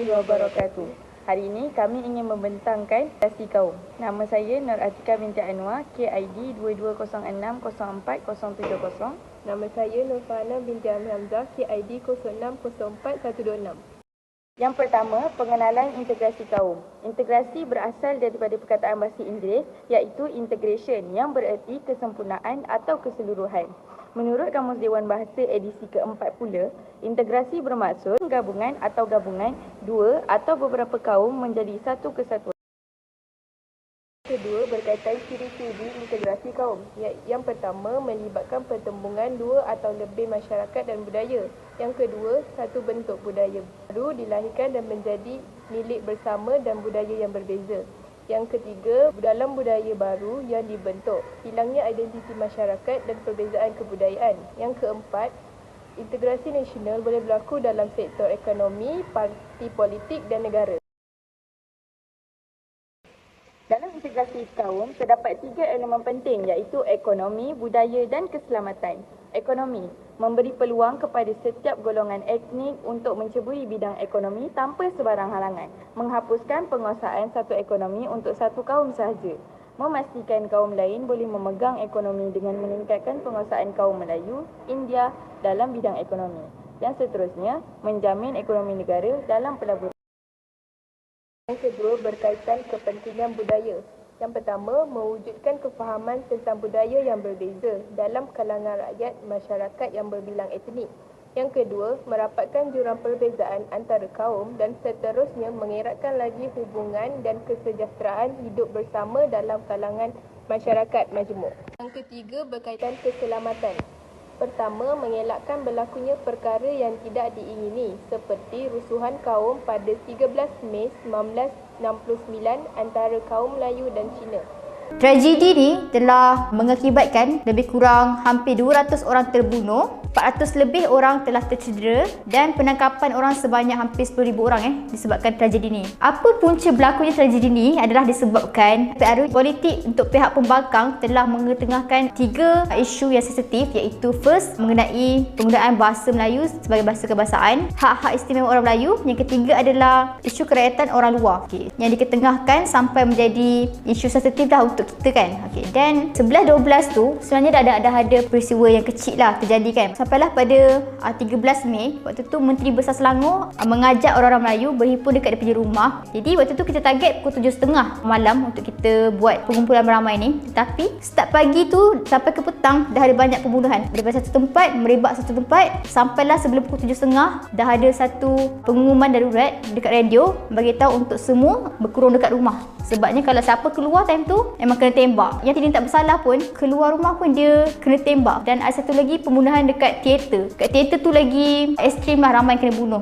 warahmatullahi wabarakatuh. Hari ini kami ingin membentangkan identitas kaum. Nama saya Nur Atika binti Anwar, KID 22060470. Nama saya Nurfana binti Amir Hamzah, KID 0604126. Yang pertama, pengenalan integrasi kaum. Integrasi berasal daripada perkataan bahasa Inggeris iaitu integration yang bererti kesempurnaan atau keseluruhan. Menurut Kamus Dewan Bahasa edisi keempat pula, integrasi bermaksud gabungan atau gabungan dua atau beberapa kaum menjadi satu kesatuan. Kedua, berkaitan ciri-ciri integrasi kaum. Yang pertama, melibatkan pertembungan dua atau lebih masyarakat dan budaya. Yang kedua, satu bentuk budaya baru dilahirkan dan menjadi milik bersama dan budaya yang berbeza. Yang ketiga, dalam budaya baru yang dibentuk, hilangnya identiti masyarakat dan perbezaan kebudayaan. Yang keempat, integrasi nasional boleh berlaku dalam sektor ekonomi, parti politik dan negara. Dalam integrasi kaum, terdapat tiga elemen penting iaitu ekonomi, budaya dan keselamatan. Ekonomi, memberi peluang kepada setiap golongan etnik untuk menceburi bidang ekonomi tanpa sebarang halangan. Menghapuskan penguasaan satu ekonomi untuk satu kaum sahaja. Memastikan kaum lain boleh memegang ekonomi dengan meningkatkan penguasaan kaum Melayu, India dalam bidang ekonomi. Yang seterusnya, menjamin ekonomi negara dalam pelaburan. Yang kedua, berkaitan kepentingan budaya. Yang pertama, mewujudkan kefahaman tentang budaya yang berbeza dalam kalangan rakyat masyarakat yang berbilang etnik. Yang kedua, merapatkan jurang perbezaan antara kaum dan seterusnya mengeratkan lagi hubungan dan kesejahteraan hidup bersama dalam kalangan masyarakat majmuk. Yang ketiga, berkaitan keselamatan. Pertama, mengelakkan berlakunya perkara yang tidak diingini seperti rusuhan kaum pada 13 Mei 1969 antara kaum Melayu dan Cina. Tragedi ni telah mengakibatkan lebih kurang hampir 200 orang terbunuh, 400 lebih orang telah tercedera dan penangkapan orang sebanyak hampir 10,000 orang disebabkan tragedi ni. Apa punca berlakunya tragedi ni adalah disebabkan arus politik untuk pihak pembangkang telah mengetengahkan tiga isu yang sensitif iaitu first, mengenai penggunaan bahasa Melayu sebagai bahasa kebangsaan, hak-hak istimewa orang Melayu. Yang ketiga adalah isu kerakyatan orang luar yang diketengahkan sampai menjadi isu sensitif dah untuk kita kan. Dan 11-12 tu sebenarnya dah ada peristiwa yang kecil lah terjadi kan. Sampailah pada 13 Mei, waktu tu Menteri Besar Selangor mengajak orang-orang Melayu berhimpun dekat dia punya rumah. Jadi waktu tu kita target pukul 7.30 malam untuk kita buat pengumpulan beramai ni. Tetapi start pagi tu sampai ke petang dah ada banyak pembunuhan. Daripada satu tempat merebak satu tempat, sampailah sebelum pukul 7.30 dah ada satu pengumuman darurat dekat radio bagi tahu untuk semua berkurung dekat rumah. Sebabnya kalau siapa keluar time tu memang kena tembak. Yang tidak bersalah pun keluar rumah pun dia kena tembak. Dan ada satu lagi pembunuhan dekat teater. Dekat teater tu lagi ekstrim lah, ramai kena bunuh.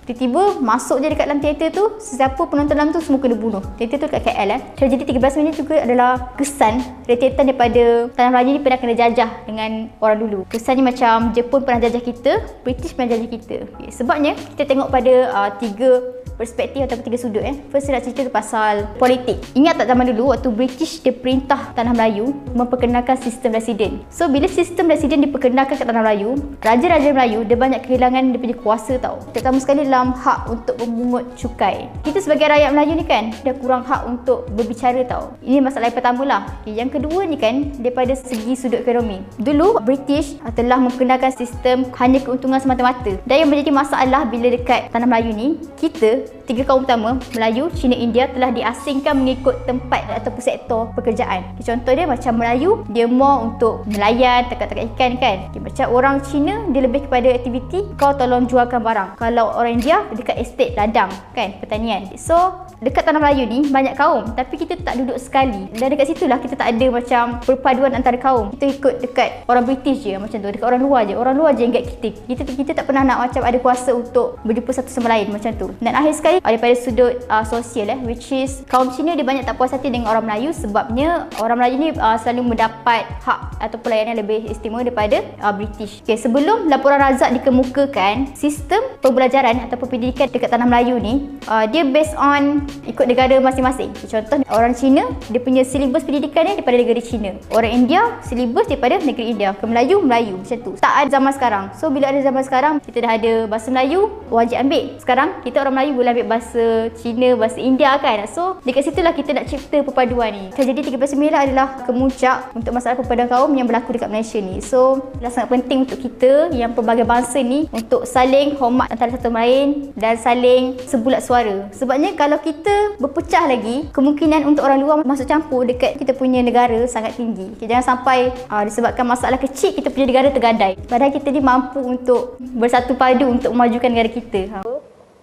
Tiba-tiba masuk je dekat dalam teater tu, sesiapa penonton dalam tu semua kena bunuh. Teater tu dekat KL. Tragedi 13 Mei ni juga adalah kesan rentetan daripada Tanah Melayu ni pernah kena jajah dengan orang dulu. Kesannya macam Jepun pernah jajah kita, British pernah jajah kita. Sebabnya kita tengok pada tiga perspektif ataupun tiga sudut. First saya nak cerita tu pasal politik. Ingat tak zaman dulu waktu British dia perintah Tanah Melayu memperkenalkan sistem residen. So bila sistem residen diperkenalkan kat Tanah Melayu, raja-raja Melayu dia banyak kehilangan dia punya kuasa tau. Terutama sekali dalam hak untuk memungut cukai. Kita sebagai rakyat Melayu ni kan dah kurang hak untuk berbicara tau. Ini masalah yang pertama lah. Yang kedua ni kan daripada segi sudut ekonomi. Dulu British telah memperkenalkan sistem hanya keuntungan semata-mata. Dan yang menjadi masalah bila dekat Tanah Melayu ni, kita tiga kaum utama Melayu, Cina, India telah diasingkan mengikut tempat ataupun sektor pekerjaan. Contoh dia macam Melayu, dia more untuk nelayan, tangkap-tangkap ikan kan. Macam orang Cina, dia lebih kepada aktiviti kau tolong jualkan barang. Kalau orang India, dekat estate ladang kan, pertanian. So dekat Tanah Melayu ni banyak kaum tapi kita tak duduk sekali. Dan dekat situlah kita tak ada macam perpaduan antara kaum. Kita ikut dekat orang British je macam tu, dekat orang luar je. Orang luar je yang guide kita. Kita tak pernah nak macam ada kuasa untuk berjumpa satu sama lain macam tu. Dan akhir sekali daripada sudut sosial which is kaum Cina dia banyak tak puas hati dengan orang Melayu sebabnya orang Melayu ni selalu mendapat hak atau pelayanan lebih istimewa daripada British. Sebelum laporan Razak dikemukakan, sistem pembelajaran ataupun pendidikan dekat Tanah Melayu ni dia based on ikut negara masing-masing. Contoh orang Cina dia punya silibus pendidikan ni daripada negara Cina. Orang India silibus daripada negeri India. Ke Melayu macam tu. Tak ada zaman sekarang. So bila ada zaman sekarang kita dah ada bahasa Melayu wajib ambil. Sekarang kita orang Melayu boleh boleh ambil bahasa Cina, bahasa India kan. So dekat situlah kita nak cipta perpaduan ni. Tragedi 13 Sembilan adalah kemuncak untuk masalah perpaduan kaum yang berlaku dekat Malaysia ni. So adalah sangat penting untuk kita yang pelbagai bangsa ni untuk saling hormat antara satu lain dan saling sebulat suara. Sebabnya kalau kita berpecah lagi, kemungkinan untuk orang luar masuk campur dekat kita punya negara sangat tinggi. Jangan sampai disebabkan masalah kecil kita punya negara tergadai. Padahal kita ni mampu untuk bersatu padu untuk memajukan negara kita.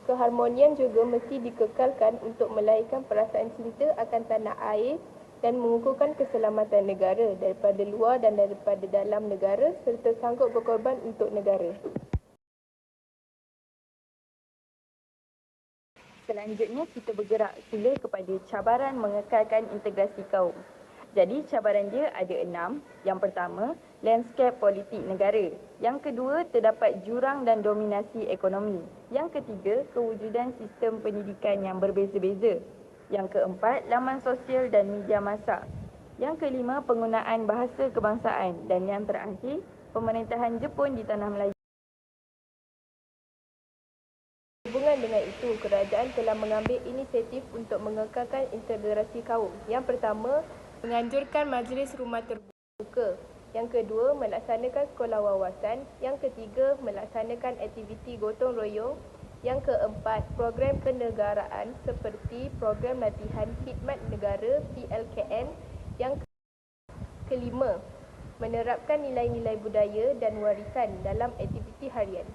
Keharmonian juga mesti dikekalkan untuk melahirkan perasaan cinta akan tanah air dan mengukuhkan keselamatan negara daripada luar dan daripada dalam negara serta sanggup berkorban untuk negara. Selanjutnya kita bergerak sila kepada cabaran mengekalkan integrasi kaum. Jadi cabaran dia ada 6. Yang pertama, landscape politik negara. Yang kedua, terdapat jurang dan dominasi ekonomi. Yang ketiga, kewujudan sistem pendidikan yang berbeza-beza. Yang keempat, laman sosial dan media massa. Yang kelima, penggunaan bahasa kebangsaan. Dan yang terakhir, pemerintahan Jepun di tanah Melayu. Hubungan dengan itu, kerajaan telah mengambil inisiatif untuk mengekalkan integrasi kaum. Yang pertama, menganjurkan majlis rumah terbuka. Yang kedua, melaksanakan sekolah wawasan. Yang ketiga, melaksanakan aktiviti gotong royong. Yang keempat, program kenegaraan seperti program latihan khidmat negara PLKN. Yang kelima, menerapkan nilai-nilai budaya dan warisan dalam aktiviti harian.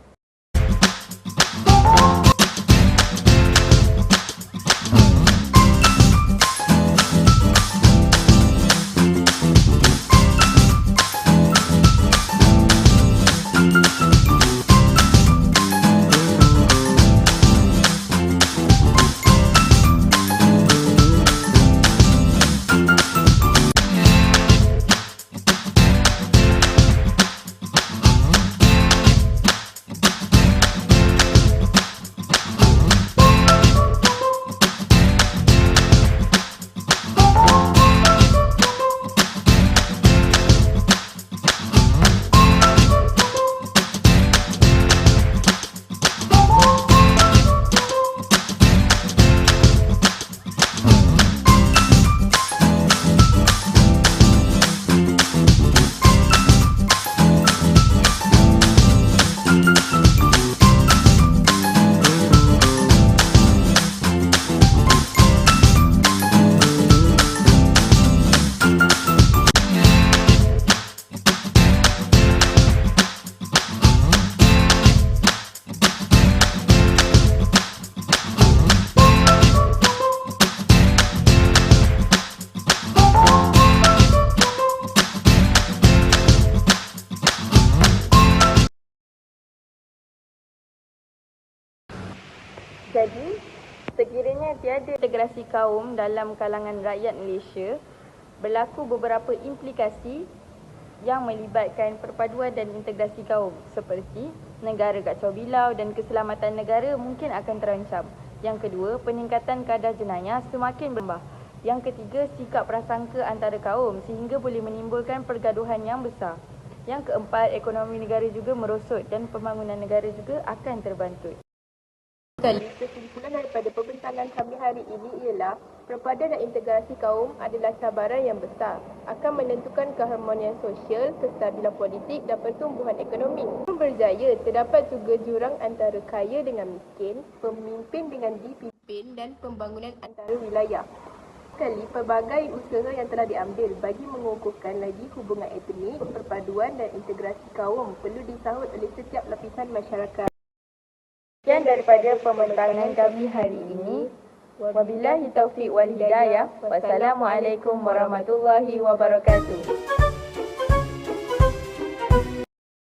Jadi, sekiranya tiada integrasi kaum dalam kalangan rakyat Malaysia, berlaku beberapa implikasi yang melibatkan perpaduan dan integrasi kaum seperti negara kacau bilau dan keselamatan negara mungkin akan terancam. Yang kedua, peningkatan kadar jenayah semakin bertambah. Yang ketiga, sikap prasangka antara kaum sehingga boleh menimbulkan pergaduhan yang besar. Yang keempat, ekonomi negara juga merosot dan pembangunan negara juga akan terbantut. Kesimpulan daripada perbincangan kami hari ini ialah perpaduan dan integrasi kaum adalah cabaran yang besar, akan menentukan keharmonian sosial, kestabilan politik dan pertumbuhan ekonomi. Untuk berjaya, terdapat juga jurang antara kaya dengan miskin, pemimpin dengan dipimpin dan pembangunan antara wilayah. Sekali, pelbagai usaha yang telah diambil bagi mengukuhkan lagi hubungan etnik, perpaduan dan integrasi kaum perlu disahut oleh setiap lapisan masyarakat. Sekian daripada pembincangan kami hari ini. Wabillahi taufiq wal hidayah. Wassalamualaikum warahmatullahi wabarakatuh.